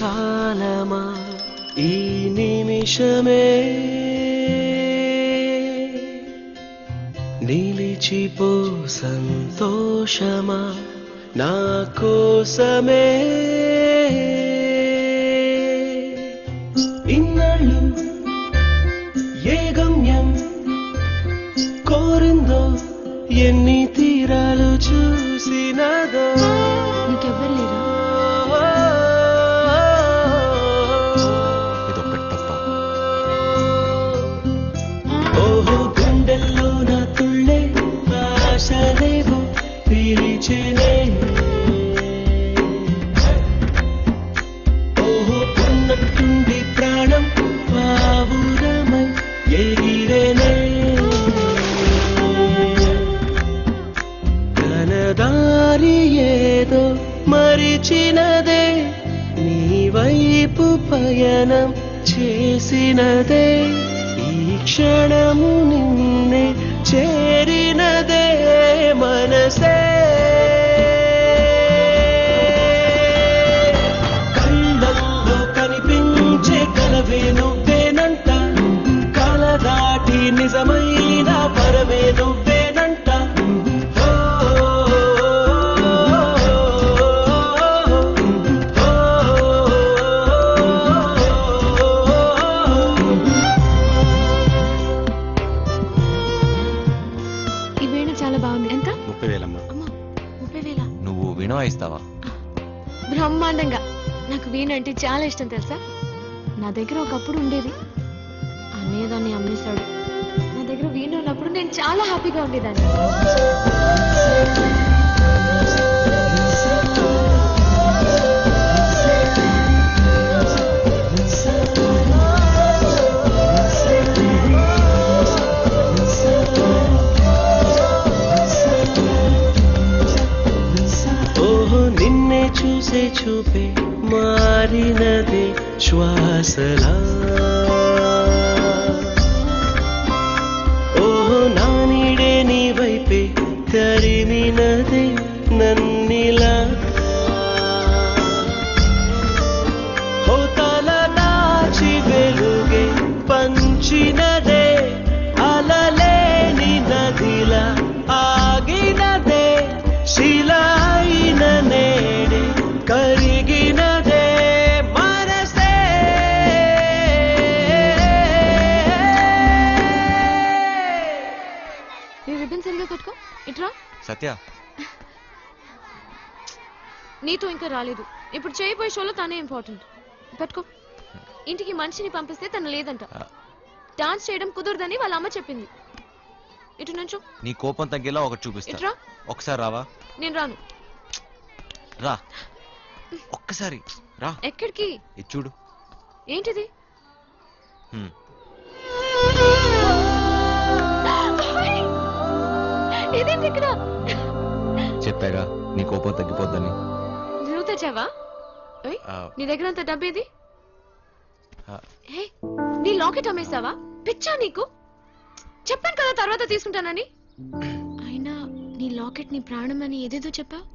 కాలమా ఈ నిమిషమే నిలిచిపో సంతోషమా నా కోసమే ఇన్నాళ్ళు ఏ గమ్యం కోరిందో ఎన్ని తీరాలు చూసినదో నీకెవ్వరు లేరా? ఇదొక్కటి తప్ప. ఓహో గుండెల్లో నా తుళ్ళే ఆశలేవో పిలిచేనే ఓహో ఉన్నట్టుండి ప్రాణం పావురమై ఎగిరేనే దారి ఏదో మరిచినదే నీ వైపు పయనం చేసినదే ఈ క్షణము నిన్నే చేరినదే మనసే కళ్ళల్లో కనిపించే కలవే నువ్వేనంట కల దాటి నిజమైన పరమే నువ్వేనంట ఇస్తావా? బ్రహ్మాండంగా. నాకు వీణ అంటే చాలా ఇష్టం తెలుసా. నా దగ్గర ఒకప్పుడు ఉండేది, అన్నయ్య దాన్ని అమ్మేశాడు. నా దగ్గర వీణ ఉన్నప్పుడు నేను చాలా హ్యాపీగా ఉండేదాన్ని. చూసే చూపే మారినదే శ్వాసలా ఓహో నా నీడే నీ వైపే తరిమినదే నన్నిలా హోతల దాచి వెలుగే పంచినదే అలలేని నదిలా ఆగినదే శిలాయిన నేడే కరిగినదే మనసే నీ రిబ్బన్ సరిగా కట్టుకో. ఇట్రా సత్య. నీతో ఇంకా రాలేదు. ఇప్పుడు చేయబోయే షోలో తనే ఇంపార్టెంట్. పెట్టుకో. ఇంటికి మనిషిని పంపిస్తే తను లేదంట. డాన్స్ చేయడం కుదరదని వాళ్ళ అమ్మ చెప్పింది. ఇటు నుంచో. నీ కోపం తగ్గేలా ఒకటి చూపిస్తా. ఇట్రా. ఒకసారి రావా? నేను రాను. రా ఒక్కసారి రా. ఎక్కడికి? ఇది చూడు. ఏంటిది? ఇదేంటి ఇక్కడ? చెప్పాగా నీ కోపం తగ్గిపోద్దని. నువ్వు తెచ్చావా? నీ దగ్గర అంత డబ్బేది? నీ లాకెట్ అమ్మేస్తావా? పిచ్చా నీకు? చెప్పాను కదా తర్వాత తీసుకుంటానని. అయినా నీ లాకెట్ నీ ప్రాణం అని ఏదేదో చెప్పావు.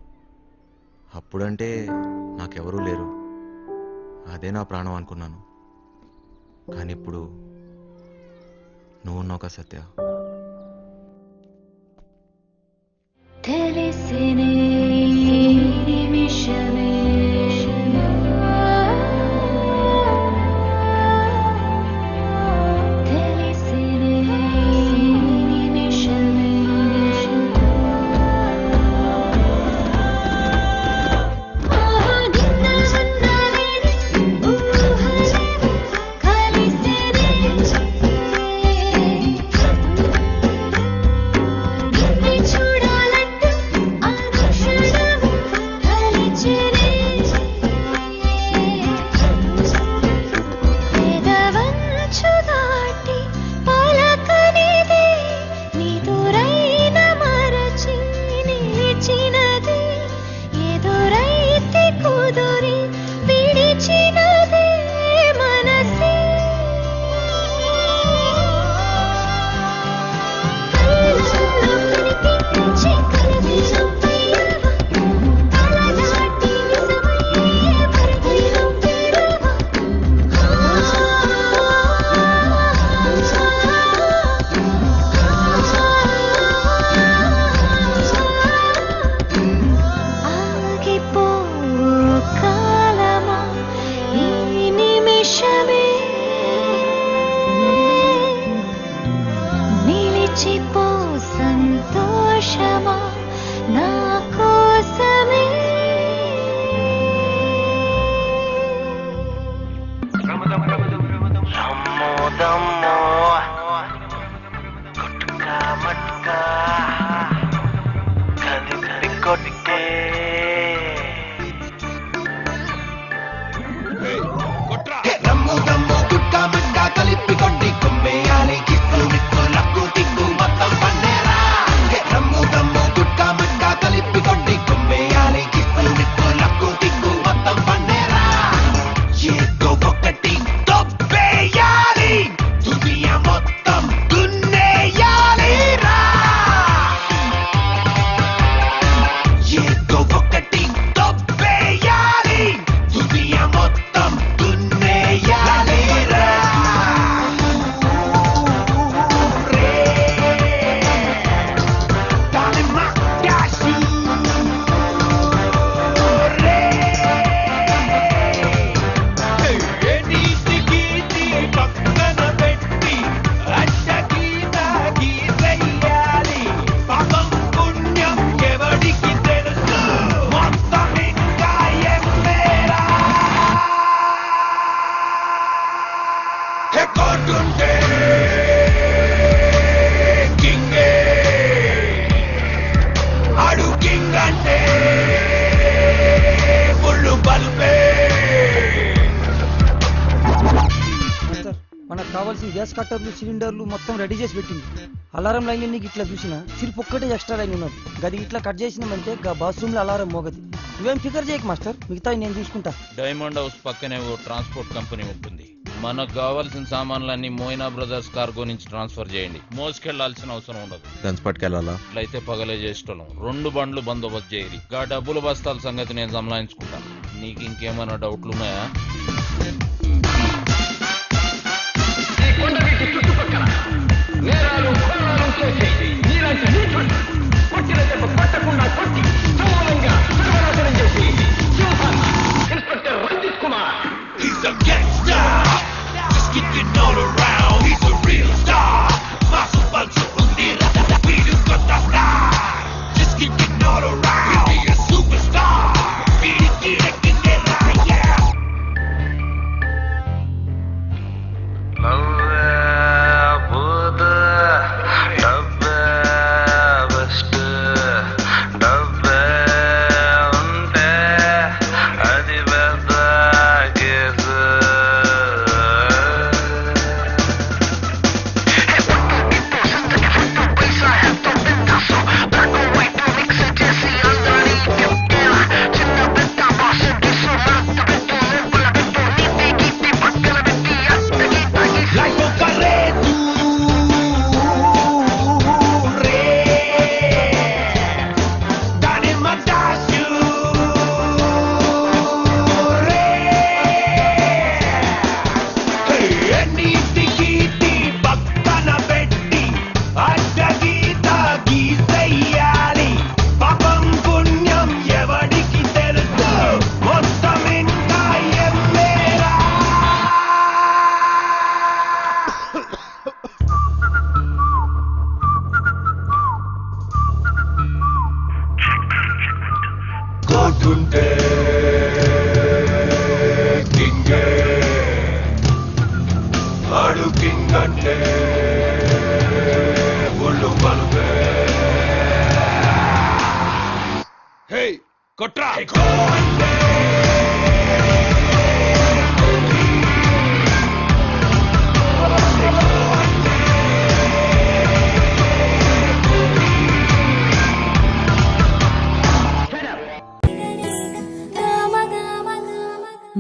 అప్పుడంటే నాకెవరూ లేరు, అదే నా ప్రాణం అనుకున్నాను. కానీ ఇప్పుడు నువ్వు ఉన్నావు కదా సత్య. తెలిసినే నిమిషమే మర్చిపో సంతోషమా నా కోసమే మనకు కావాల్సిన గ్యాస్ కట్టర్లు సిలిండర్లు మొత్తం రెడీ చేసి పెట్టింది. అలారం లైన్ నీకు ఇట్లా చూసినా సిరిపు ఒక్కటే ఎక్స్ట్రా లైన్ ఉన్నది. గది ఇట్లా కట్ చేసినామంటే బాత్రూమ్ లో అలారం మోగది. నువ్వేం ఫికర్ చేయకు మాస్టర్, మిగతా నేను చూసుకుంటా. డైమండ్ హౌస్ పక్కనే ఓ ట్రాన్స్పోర్ట్ కంపెనీ ఉంటుంది. మనకు కావాల్సిన సామాన్లన్నీ మోయినా బ్రదర్స్ కార్గో నుంచి ట్రాన్స్ఫర్ చేయండి. మోసుకెళ్లాల్సిన అవసరం ఉండదు. గన్స్ పట్టుకెళ్ళాలా? ఇట్లయితే పగలే చేసేటోళ్ళం. 2 బండ్లు బందోబస్తు చేయరి. గా డబ్బుల బస్తాల సంగతి నేను సంలాయించుకుంటాను. నీకు ఇంకేమైనా డౌట్లు ఉన్నాయా?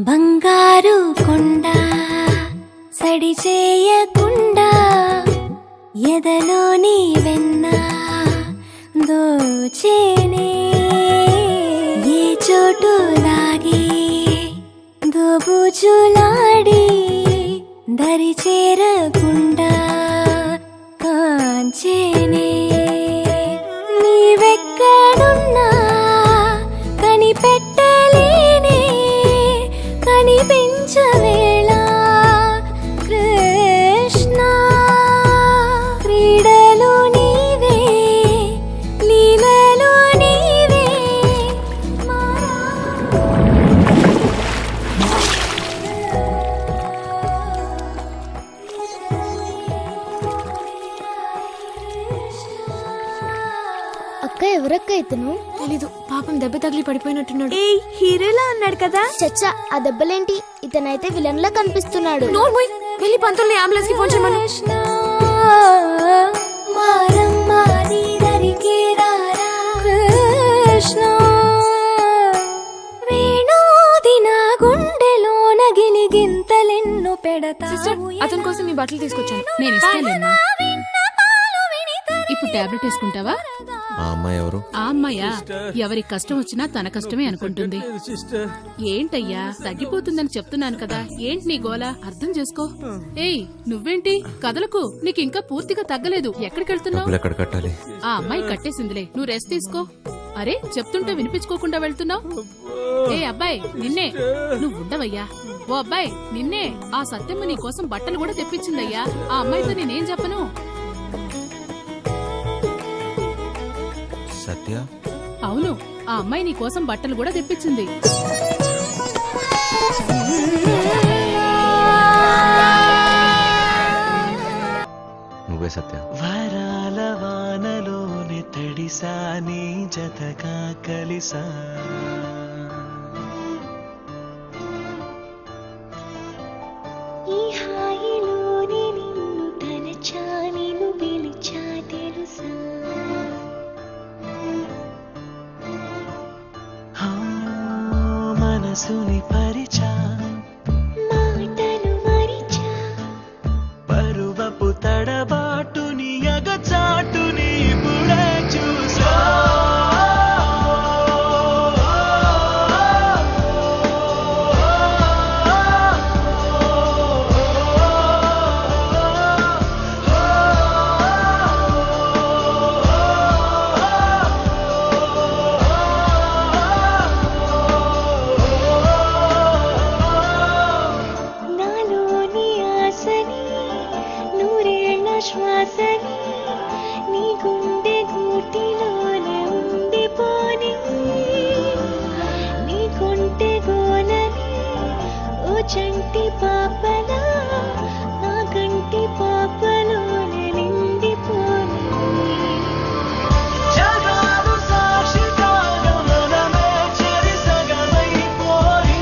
బంగారు కొండ సడి చేయకుండా ఎదలోని వెన్న దోచేనే ఏ చోటు లాగే దోబుచులాడి దరి చేరకుండా కాంచేనే నీవెక్కడున్నా కనిపెట్టలేనే కనిపించవేళ కృష్ణ క్రీడలు అక్క ఎవరక్క ఇతను? తెలీదు, పాపం దెబ్బ తగిలి పడిపోయినట్టున్నాడు. ఏ హీరోలా ఉన్నాడు కదా. చచ్చా, ఆ దెబ్బలేంటి? ఇతనైతే విలన్ లా కనిపిస్తున్నాడు. నోర్మోయ్, వెళ్ళి పంతుల్ని అంబులెన్స్ కి ఫోన్ చేయమను. సిస్టర్, అతని కోసం మీ బట్టలు తీసుకొచ్చాను. నేను ఇస్తాలేమ్మా. ఇప్పుడు టాబ్లెట్ వేసుకుంటావా? ఆ అమ్మాయి ఎవరు? ఆ అమ్మాయా ఎవరికి కష్టం వచ్చినా తన కష్టమే అనుకుంటుంది. ఏంటయ్యా, తగ్గిపోతుందని చెప్తున్నాను కదా, ఏంటి నీ గోల? అర్థం చేసుకో. ఏయ్ నువ్వేంటి కదలకు? నీకు ఇంకా పూర్తిగా తగ్గలేదు. ఎక్కడికి వెళ్తున్నావు? డబ్బులు ఎక్కడ కట్టాలి? ఆ అమ్మాయి కట్టేసిందిలే, నువ్వు రెస్ట్ తీసుకో. అరే చెప్తుంటే వినిపించుకోకుండా వెళ్తున్నావు. ఏ అబ్బాయి నిన్నే, నువ్వు ఉండవయ్యా. ఓ అబ్బాయి నిన్నే, ఆ సత్యమ్మ నీ కోసం బట్టలు కూడా తెప్పించిందయ్యా. ఆ అమ్మాయితో నేనేం చెప్పను? సత్య? అవును, ఆ అమ్మాయి నీ కోసం బట్టలు కూడా తెప్పించింది. నువ్వే సత్య? వరాల వానలోని తడిసా నీ జతగా కలిసా ఈ హాయిలోని నిన్ను తలచా, నిన్ను పిలిచా తెలుసా. మనసుని పరిచా, మాటలు మరిచా, పరువపు తడబాటుని అగచాటుని ఇప్పుడే చూసా. నాలోని ఆశని, నూరేళ్ల శ్వాసని, నీ గుండె గూటిలోనే ఉండిపోని, నీ కొంటె గోలని ఓ చంటి పాపలా, నా కంటి పాపలోనే నిండిపోని. జగాలు సాక్షిగాను మనమే చెరిసగమైపోయి,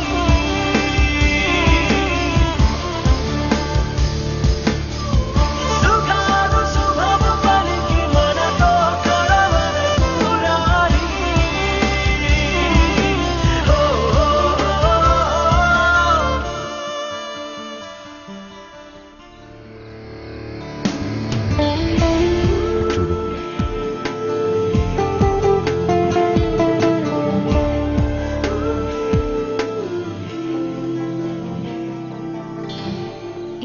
సుఖాలు శుభము పలికి మనతో కలవర కూరాలి. చూడు,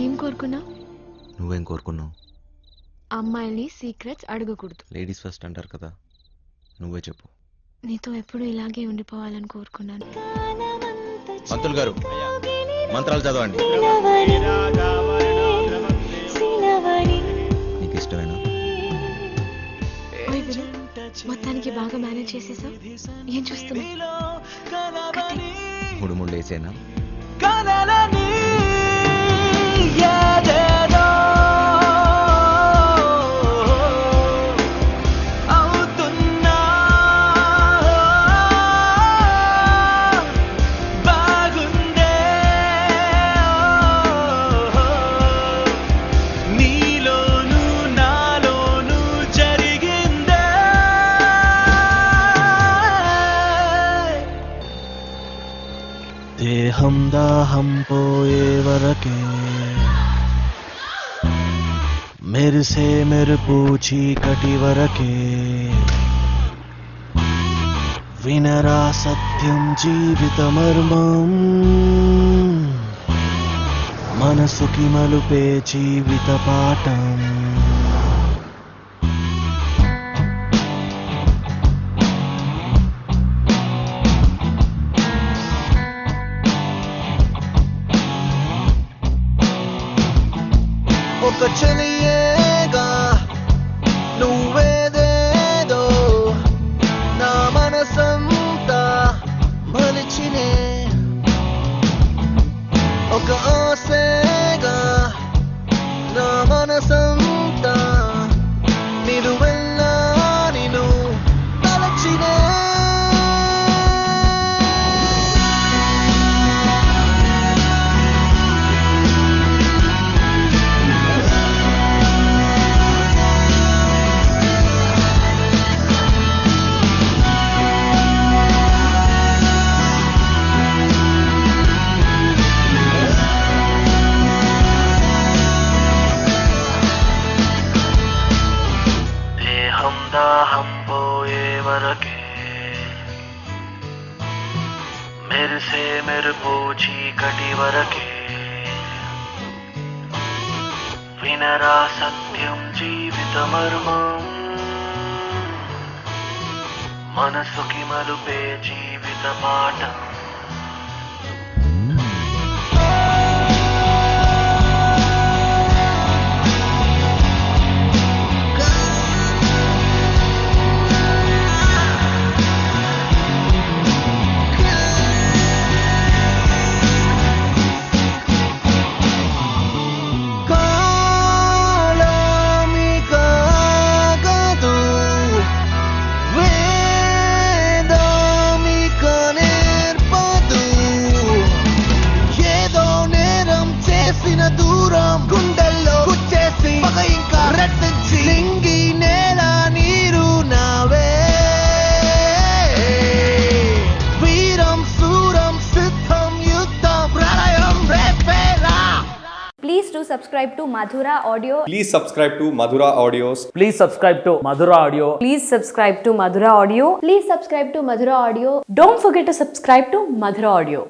ఏం కోరుకున్నా? నువ్వేం కోరుకున్నావు? అమ్మాయిల్ని సీక్రెట్స్ అడగకూడదు. లేడీస్ ఫస్ట్ అంటారు కదా, నువ్వే చెప్పు. నీతో ఎప్పుడు ఇలాగే ఉండిపోవాలని కోరుకున్నాను. పంతులు గారు, మంత్రాలు చదవండి. నీకు ఇష్టమేనా? ఓయ్ విను, మొత్తానికి బాగా మేనేజ్ చేసేసావు. ఏం చూస్తున్నా? మూడు ముళ్ళు వేసేనా? కలలని ఏదేదో అవుతున్నా, బాగుందే నీలోను నాలోను జరిగిందే. దేహం దాహం పోయే వరకే మెరిసే మెరుపు చీకటి వరకే, వినరా సత్యం జీవిత మర్మం, మనసుకి మలుపే జీవిత పాఠం. ఒక చెలియేగా నువ్వేదేదో నా మనసంతా మలిచినే, ఒక ఆశగా నా మనసంతా దాహం పోయే వరకే మెరిసే మెరుపు చీకటి వరకే వినరా సత్యం జీవిత మర్మం మనసుకి మలుపే జీవిత పాఠం దూరం గుండెల్లో గుచ్చేసి పగ ఇంకా రెట్టించి నింగి నేల నీరు నావే వీరం శూరం సిద్ధం యుద్ధం ప్రళయం రేపేరా. Please do subscribe to Madhura Audio. Please subscribe to Madhura Audios. Please subscribe to Madhura Audio. Please subscribe to Madhura Audio. Please subscribe to Madhura Audio. Don't forget to subscribe to Madhura Audio.